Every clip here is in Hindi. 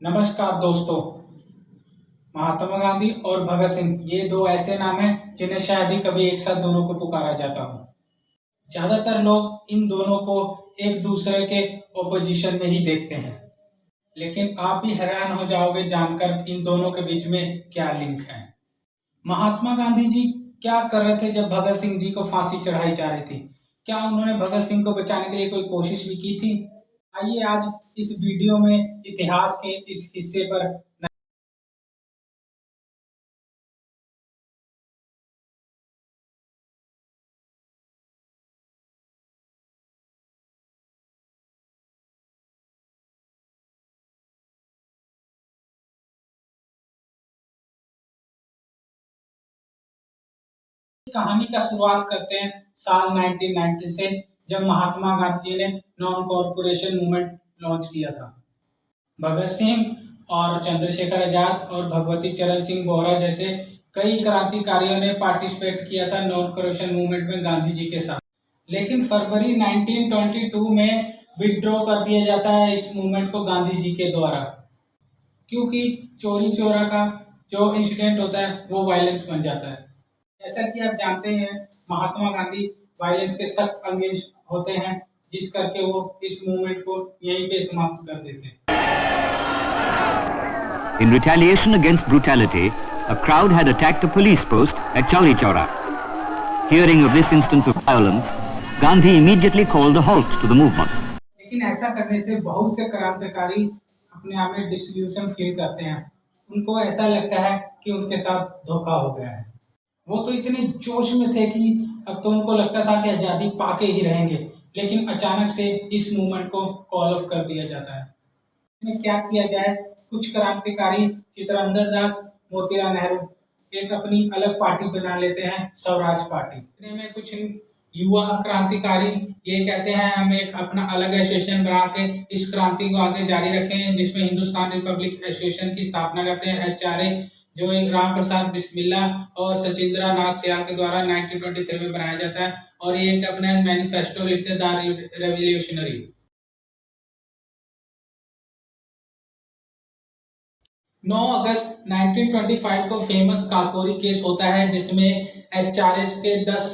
नमस्कार दोस्तों। महात्मा गांधी और भगत सिंह ये दो ऐसे नाम हैं जिन्हें शायद ही कभी एक साथ दोनों को पुकारा जाता हो। ज्यादातर लोग इन दोनों को एक दूसरे के ओपोजिशन में ही देखते हैं, लेकिन आप भी हैरान हो जाओगे जानकर इन दोनों के बीच में क्या लिंक है। महात्मा गांधी जी क्या कर रहे थे जब भगत सिंह जी को फांसी चढ़ाई जा रही थी? क्या उन्होंने भगत सिंह को बचाने के लिए कोई कोशिश भी की थी? आइए आज इस वीडियो में इतिहास के इस हिस्से पर इस कहानी का शुरुआत करते हैं साल 1990 से, जब महात्मा गांधी जी ने नॉन कॉरपोरेशन मूवमेंट लॉन्च किया था। भगत सिंह और चंद्रशेखर आजाद और भगवती चरण सिंह बोहरा जैसे कई क्रांतिकारियों ने पार्टिसिपेट किया था नॉन कॉरपोरेशन मूवमेंट में गांधी जी के साथ। लेकिन फरवरी 1922 में विड्रॉ कर दिया जाता है इस मूवमेंट को गांधी जी के द्वारा, क्योंकि चोरी चोरा का जो इंसिडेंट होता है वो वायलेंस बन जाता है। जैसा कि आप जानते हैं, महात्मा गांधी वायलेंस के सख्त अंगेज होते हैं, जिस करके वो इस मूवमेंट को यहीं पे समाप्त कर देते हैं। In retaliation against brutality, a crowd had attacked a police post at Chauri Chaura. Hearing of this instance of violence, Gandhi immediately called a halt to the movement. लेकिन ऐसा करने से बहुत से क्रांतिकारी अपने आप में डिसल्यूशन फील करते हैं। उनको ऐसा लगता है कि उनके साथ धोखा हो गया है। वो तो इतने जोश में थे कि अब तो उनको लगता था कि आज़ादी पाके ही रहेंगे, लेकिन अचानक से इस मूवमेंट को कॉल ऑफ कर दिया जाता है। में क्या किया जाए? कुछ क्रांतिकारी चित्तरंजन दास, मोतीलाल नेहरू एक अपनी अलग पार्टी बना लेते हैं, स्वराज पार्टी। इतने में कुछ युवा क्रांतिकारी ये कहते हैं हम एक अपना अलग एसोसिएशन बना के इस क्रांति को आगे जारी रखें, जिसमें हिंदुस्तान रिपब्लिक एसोसिएशन की स्थापना करते हैं, HRA, जो एक राम प्रसाद बिस्मिल्ला और सचिंद्रा नाथ सियाल के द्वारा 1923 में बनाया जाता है, और ये एक अपना मैनिफेस्टो लिखते हैं, द रेवोल्यूशनरी। 9 अगस्त 1925 को फेमस काकोरी केस होता है, जिसमें HRS के 10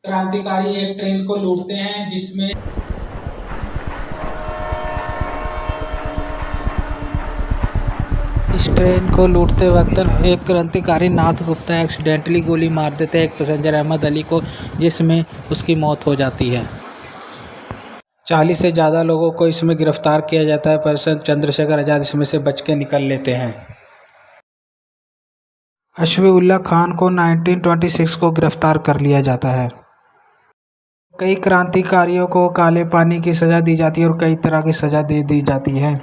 क्रांतिकारी एक ट्रेन को लूटते हैं, जिसमें इस ट्रेन को लूटते वक्त एक क्रांतिकारी नाथ गुप्ता एक्सीडेंटली गोली मार देते हैं एक पैसेंजर अहमद अली को, जिसमें उसकी मौत हो जाती है। 40 से ज़्यादा लोगों को इसमें गिरफ्तार किया जाता है, पर चंद्रशेखर आजाद इसमें से बच के निकल लेते हैं। अशफाकुल्लाह खान को 1926 को गिरफ्तार कर लिया जाता है। कई क्रांतिकारियों को काले पानी की सज़ा दी जाती है और कई तरह की सज़ा दे दी जाती है।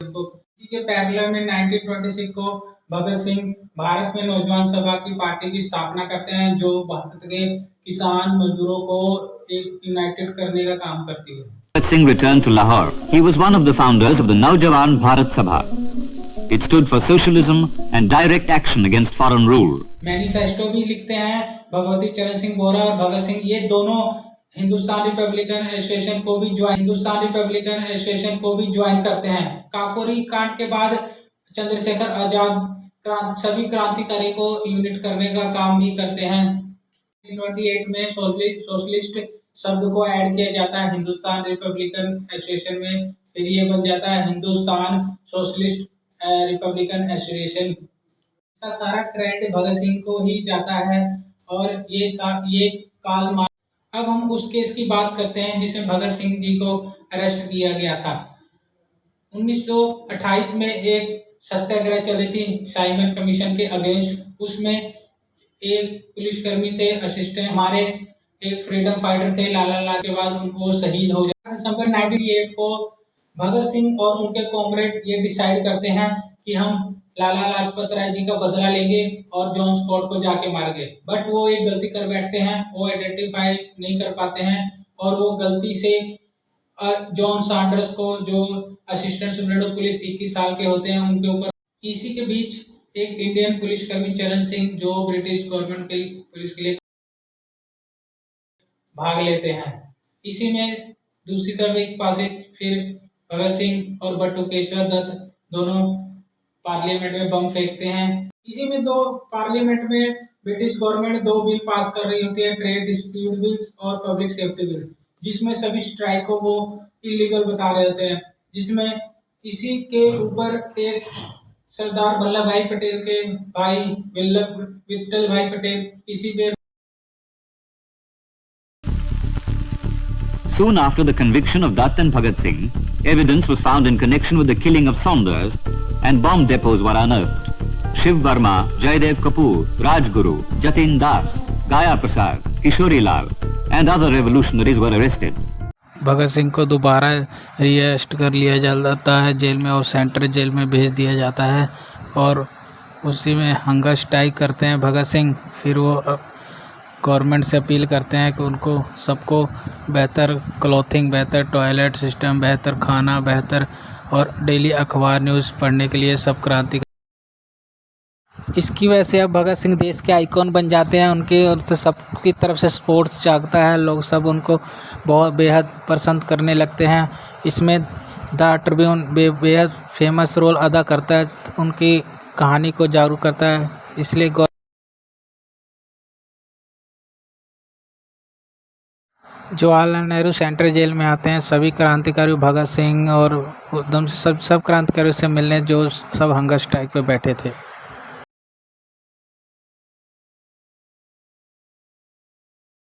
इसी के पैरेलल में 1926 को भगत सिंह भारत में नौजवान सभा की पार्टी की स्थापना करते हैं, जो भारत के किसान मजदूरों को एक यूनाइटेड करने का काम करती है। Bhagat Singh returned to Lahore. He was one of the founders of the Naujawan Bharat Sabha. It stood for socialism and direct action against foreign rule. Manifesto भी लिखते हैं भगवती चरण सिंह बोहरा और भगत सिंह। ये दोनों हिंदुस्तान रिपब्लिकन एसोसिएशन को भी ज्वाइन करते हैं। काकोरी कांड के बाद चंद्रशेखर आजाद सभी क्रांतिकारी को यूनिट करने का काम भी करते हैं। 1928 में सोशलिस्ट शब्द को ऐड किया जाता है हिंदुस्तान रिपब्लिकन एसोसिएशन में, फिर ये बन जाता है हिंदुस्तान सोशलिस्ट रिपब्लिकन एसोसिएशन। का सारा क्रेडिट भगत सिंह को ही जाता है, और ये काल मार्क्स। अब हम उस केस की बात करते हैं जिसमें भगत सिंह जी को अरेस्ट किया गया था। 1928 में एक सत्याग्रह चली थी साइमन कमीशन के अगेंस्ट। उसमें एक पुलिसकर्मी थे, असिस्टेंट हमारे एक फ्रीडम फाइटर थे लाला लाल, के बाद उनको शहीद हो जाए। दिसंबर 1998 को भगत सिंह और उनके कॉमरेड ये डिसाइड करते हैं कि हम लाला लाजपत राय जी का बदला लेंगे और जॉन स्कॉट को जाके मारेंगे। बट वो एक गलती कर बैठते हैं, वो आइडेंटिफाई नहीं कर पाते हैं, और वो गलती से जॉन सैंडर्स को, जो असिस्टेंट सुपरिटेंडेंट पुलिस 21 साल के होते हैं, उनके ऊपर। इसी के बीच एक इंडियन पुलिसकर्मी चरण सिंह, जो ब्रिटिश गवर्नमेंट के पुलिस के लिए भाग लेते हैं। इसी में दूसरी तरफ एक पासे फिर भगत सिंह और बटुकेश्वर दत्त दोनों पार्लियामेंट में बम फेंकते हैं। इसी में दो पार्लियामेंट में ब्रिटिश गवर्नमेंट दो बिल पास कर रही होती है, ट्रेड डिस्प्यूट बिल्स और पब्लिक सेफ्टी बिल, जिसमें सभी स्ट्राइक को वो इलीगल बता रहे होते हैं। जिसमें इसी के ऊपर एक सरदार वल्लभ भाई पटेल के भाई विट्ठल भाई पटेल इसी पे Soon after the conviction of Dutt and Bhagat Singh, evidence was found in connection with the killing of Saunders and bomb depots were unearthed. Shiv Verma, Jaidev Kapoor, Rajguru, Jatin Das, Gaya Prasad, Kishori Lal and other revolutionaries were arrested. Bhagat Singh को दोबारा रिअरेस्ट कर लिया जाता है जेल में और सेंट्रल जेल में भेज दिया जाता है और उसी में हंगर स्ट्राइक करते हैं भगत सिंह। फिर वो गवर्नमेंट से अपील करते हैं कि उनको सबको बेहतर क्लॉथिंग, बेहतर टॉयलेट सिस्टम, बेहतर खाना, बेहतर और डेली अखबार न्यूज़ पढ़ने के लिए सब क्रांति। इसकी वजह से अब भगत सिंह देश के आइकॉन बन जाते हैं। उनके और तो सबकी तरफ से स्पोर्ट्स जागता है, लोग सब उनको बहुत बेहद पसंद करने लगते हैं। इसमें द ट्रिब्यून बेहद फेमस रोल अदा करता है, उनकी कहानी को जागरूक करता है। इसलिए जवाहरलाल नेहरू सेंट्रल जेल में आते हैं सभी क्रांतिकारी भगत सिंह और एकदम सब क्रांतिकारियों से मिलने जो सब हंगर स्ट्राइक पे बैठे थे।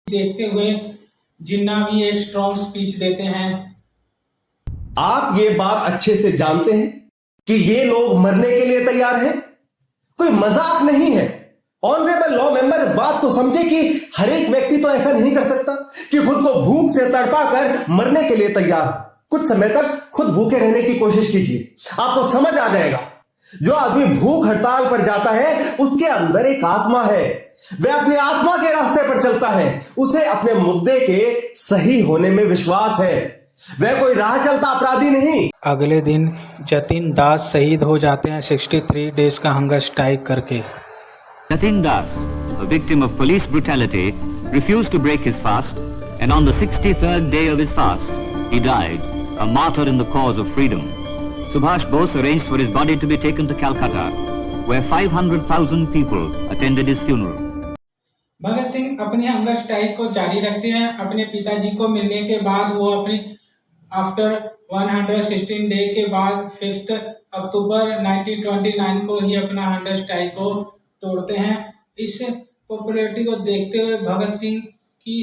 देखते हुए जिन्ना भी एक स्ट्रॉन्ग स्पीच देते हैं। आप ये बात अच्छे से जानते हैं कि ये लोग मरने के लिए तैयार हैं, कोई मजाक नहीं है। ऑनरेबल लॉ मेंबर इस बात को समझे कि हर एक व्यक्ति तो ऐसा नहीं कर सकता कि खुद को भूख से तड़पा कर मरने के लिए तैयार। कुछ समय तक खुद भूखे रहने की कोशिश कीजिए, आपको समझ आ जाएगा। जो आदमी भूख हड़ताल पर जाता है उसके अंदर एक आत्मा है, वह अपनी आत्मा के रास्ते पर चलता है, उसे अपने मुद्दे के सही होने में विश्वास है, वह कोई राह चलता अपराधी नहीं। अगले दिन जतिन दास शहीद हो जाते हैं 63 डेज का हंगर स्ट्राइक करके। Jatin Das, a victim of police brutality, refused to break his fast and on the 63rd day of his fast, he died, a martyr in the cause of freedom. Subhash Bose arranged for his body to be taken to Calcutta, where 500,000 people attended his funeral. Bhagat Singh अपने हंगर स्ट्राइक को जारी रखते हैं। अपने पिताजी को मिलने के बाद वो अपनी आफ्टर 116 डे के बाद 5 अक्टूबर 1929 को ही अपना हंगर स्ट्राइक को तोड़ते हैं। इस पॉपुलैरिटी को देखते हुए भगत सिंह की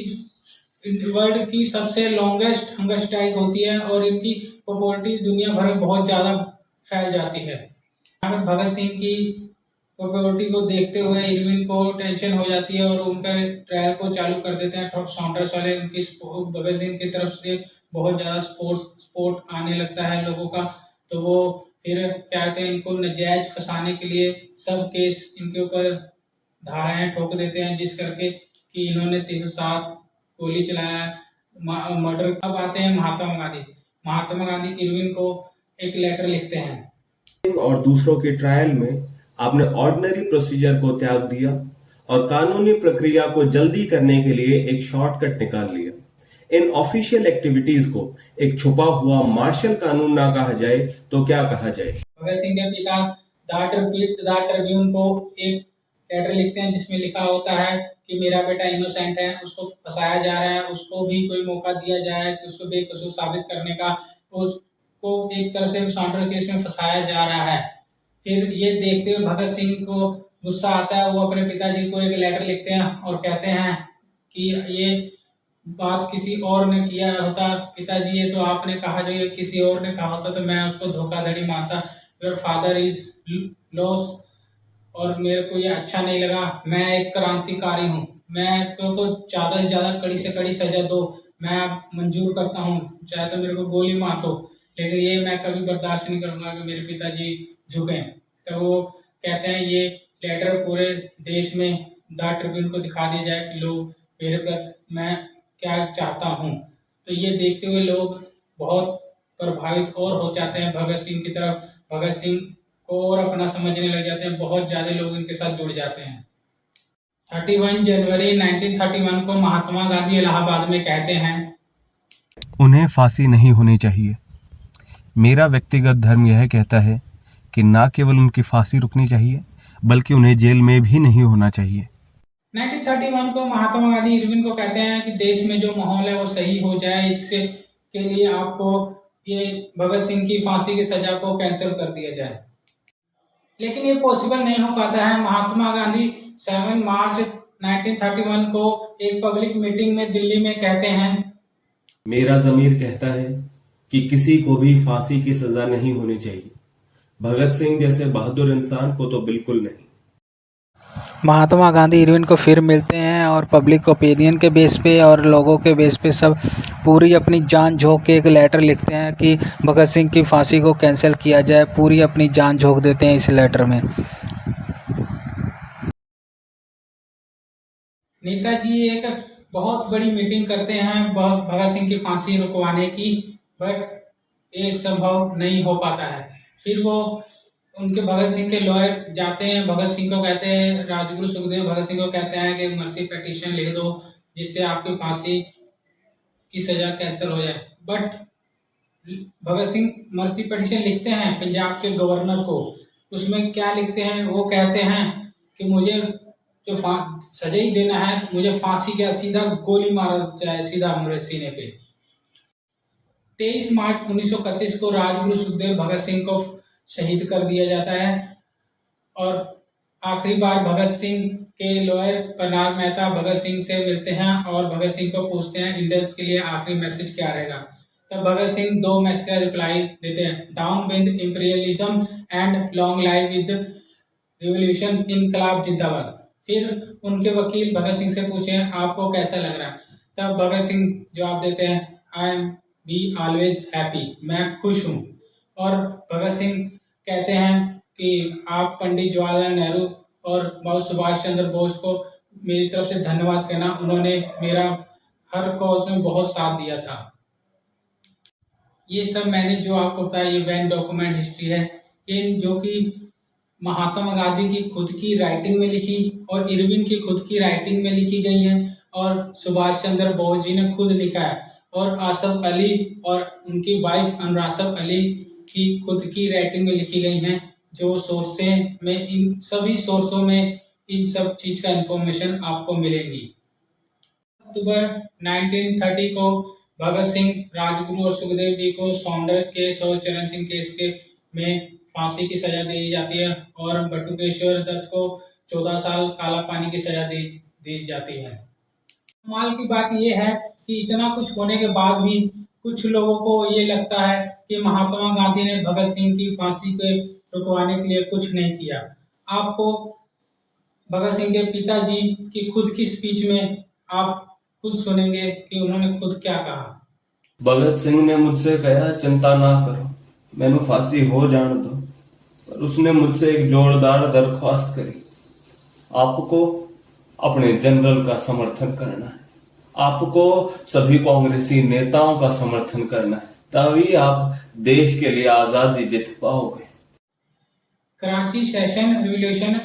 वर्ल्ड की सबसे लॉन्गेस्ट हंगर स्ट्राइक होती है और इनकी पॉपुलैरिटी दुनिया भर में बहुत ज़्यादा फैल जाती है। भगत सिंह की पॉपुलैरिटी को देखते हुए इरविन को टेंशन हो जाती है और उन पर ट्रायल को चालू कर देते हैं सॉन्डर्स वाले। उनकी भगत सिंह की तरफ से बहुत ज़्यादा सपोर्ट आने लगता है लोगों का, तो वो फिर क्या कहते हैं, इनको नजायज फंसाने के लिए सब केस इनके ऊपर धाराएं ठोक देते हैं, जिस करके कि इन्होंने 307 गोली चलाया मर्डर। अब आते हैं महात्मा गांधी इरविन को एक लेटर लिखते हैं। और दूसरों के ट्रायल में आपने ऑर्डिनरी प्रोसीजर को त्याग दिया और कानूनी प्रक्रिया को जल्दी करने के लिए एक शॉर्टकट निकाल लिया। इन ऑफिशियल एक्टिविटीज को एक छुपा हुआ मार्शल कानून ना कहा जाए तो क्या कहा जाए। भगत सिंह के पिता द ट्रिब्यून को एक लेटर लिखते हैं जिसमें लिखा होता है कि मेरा बेटा इनोसेंट है, उसको फंसाया जा रहा है, उसको भी कोई मौका दिया जाए कि उसको बेकसूर साबित करने का। उसको एक तरफ से सॉन्डर केस में फंसाया जा रहा है। फिर ये देखते हुए भगत सिंह को गुस्सा आता है, वो अपने पिताजी को एक लेटर लिखते हैं और कहते हैं कि ये बात किसी और ने किया होता पिताजी, ये तो आपने कहा, जो ये किसी और ने कहा होता तो मैं उसको धोखाधड़ी मारता। योर फादर इज लॉस और मेरे को ये अच्छा नहीं लगा। मैं एक क्रांतिकारी हूँ, मैं को तो ज़्यादा से ज़्यादा कड़ी से कड़ी सजा दो, मैं मंजूर करता हूँ, चाहे तो मेरे को गोली मार दो, लेकिन ये मैं कभी बर्दाश्त नहीं करूँगा कि मेरे पिताजी झुकें। तो वो कहते हैं ये लेटर पूरे देश में द ट्रिब्यून को दिखा दिया जाए कि लोग मेरे प्रति मैं क्या चाहता हूँ। तो ये देखते हुए लोग बहुत प्रभावित और हो जाते हैं भगत सिंह की तरफ, भगत सिंह को और अपना समझने लग जाते हैं। बहुत ज़्यादा लोग इनके साथ जुड़ जाते हैं। 31 जनवरी 1931 को महात्मा गांधी इलाहाबाद में कहते हैं, उन्हें फांसी नहीं होनी चाहिए। मेरा व्यक्तिगत धर्म यह कहता है कि ना केवल उनकी फांसी रुकनी चाहिए बल्कि उन्हें जेल में भी नहीं होना चाहिए। 1931 को महात्मा गांधी इरविन को कहते हैं कि देश में जो माहौल है वो सही हो जाए, इसके के लिए आपको ये भगत सिंह की फांसी की सजा को कैंसिल कर दिया जाए। लेकिन ये पॉसिबल नहीं हो पाता है। महात्मा गांधी 7 मार्च 1931 को एक पब्लिक मीटिंग में दिल्ली में कहते हैं, मेरा ज़मीर कहता है कि किसी को भी फांसी की सजा नहीं होनी चाहिए। भगत सिंह जैसे बहादुर इंसान को तो बिल्कुल नहीं। महात्मा गांधी इरविन को फिर मिलते हैं और पब्लिक ओपिनियन के बेस पे और लोगों के बेस पे सब पूरी अपनी जान झोंक के एक लेटर लिखते हैं कि भगत सिंह की फांसी को कैंसिल किया जाए। पूरी अपनी जान झोंक देते हैं इस लेटर में। नेताजी एक बहुत बड़ी मीटिंग करते हैं भगत सिंह की फांसी रुकवाने की, बट ये संभव नहीं हो पाता है। फिर वो उनके भगत सिंह के लॉयर जाते हैं, भगत सिंह को कहते हैं, राजगुरु सुखदेव भगत सिंह को कहते हैं कि मर्सी पिटीशन लिख दो जिससे आपकी फांसी की सजा कैंसिल हो जाए। But Bhagat Singh mercy petition लिखते हैं पंजाब के गवर्नर को। उसमें क्या लिखते हैं, वो कहते हैं कि मुझे जो सजा ही देना है तो मुझे फांसी का सीधा गोली मारा जाए सीधा मेरे सीने पे। 23 मार्च 1931 को राजगुरु सुखदेव भगत सिंह को शहीद कर दिया जाता है और आखिरी बार भगत सिंह के लॉयर प्रणाम मेहता भगत सिंह से मिलते हैं और भगत सिंह को पूछते हैं इंडियंस के लिए आखिरी मैसेज क्या रहेगा। तब भगत सिंह 2 मैसेज का रिप्लाई देते हैं, down with imperialism and long life with revolution, इनकलाब जिंदाबाद। फिर उनके वकील भगत सिंह से पूछे आपको कैसा लग रहा है। तब भगत सिंह जवाब देते हैं, I am be always happy, मैं खुश हूँ। और भगत सिंह कहते हैं कि आप पंडित जवाहरलाल नेहरू और सुभाष चंद्र बोस को मेरी तरफ से धन्यवाद कहना, उन्होंने मेरा हर कॉज में बहुत साथ दिया था। ये सब मैंने जो आपको बताया ये वैन डॉक्यूमेंट हिस्ट्री है, ये जो कि महात्मा गांधी की खुद की राइटिंग में लिखी और इरविन की खुद की राइटिंग में लिखी गई है और सुभाष चंद्र बोस जी ने खुद लिखा है और आसफ अली और उनकी वाइफ अनुरासफ अली की खुद की राइटिंग में लिखी गई हैं। जो सोर्सें में इन सभी सोर्सों में इन सब चीज का इंफॉर्मेशन आपको मिलेगी। अक्टूबर 1930 को भगत सिंह, राजगुरु और सुखदेव जी को सॉन्डर्स केस और चरण सिंह केस के में फांसी की सजा दी जाती है और बटुकेश्वर दत्त को 14 साल काला पानी की सजा दी जाती है। कमाल की बात यह है कि इतना कुछ होने के बाद भी कुछ लोगों को ये लगता है कि महात्मा गांधी ने भगत सिंह की फांसी को रुकवाने के लिए कुछ नहीं किया। आपको भगत सिंह के पिताजी की खुद की स्पीच में आप खुद सुनेंगे कि उन्होंने खुद क्या कहा। भगत सिंह ने मुझसे कहा चिंता ना करो, मैनू फांसी हो जाने दो, पर उसने मुझसे एक जोरदार दरख्वास्त करी, आपको अपने जनरल का समर्थन करना है, आपको सभी कांग्रेसी नेताओं का समर्थन करना है, तभी आप देश के लिए आजादी जीत पाओगे। कराची सेशन रिवॉल्यूशन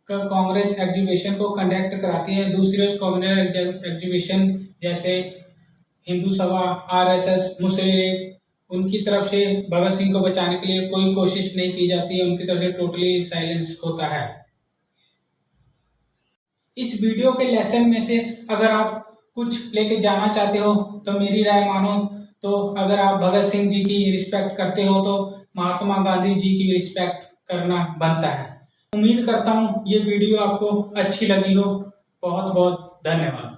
का कांग्रेस एग्जीबिशन को कंडक्ट कराती है। दूसरी ओर कांग्रेस एग्जीबिशन जैसे हिंदू सभा, आरएसएस, मुस्लिम लीग, उनकी तरफ से भगत सिंह को बचाने के लिए कोई कोशिश नहीं की जाती है, उनकी तरफ से टोटली साइलेंस होता है। इस वीडियो के लेसन में से अगर आप कुछ लेके जाना चाहते हो तो मेरी राय मानो तो अगर आप भगत सिंह जी की रिस्पेक्ट करते हो तो महात्मा गांधी जी की रिस्पेक्ट करना बनता है। उम्मीद करता हूँ ये वीडियो आपको अच्छी लगी हो। बहुत बहुत धन्यवाद।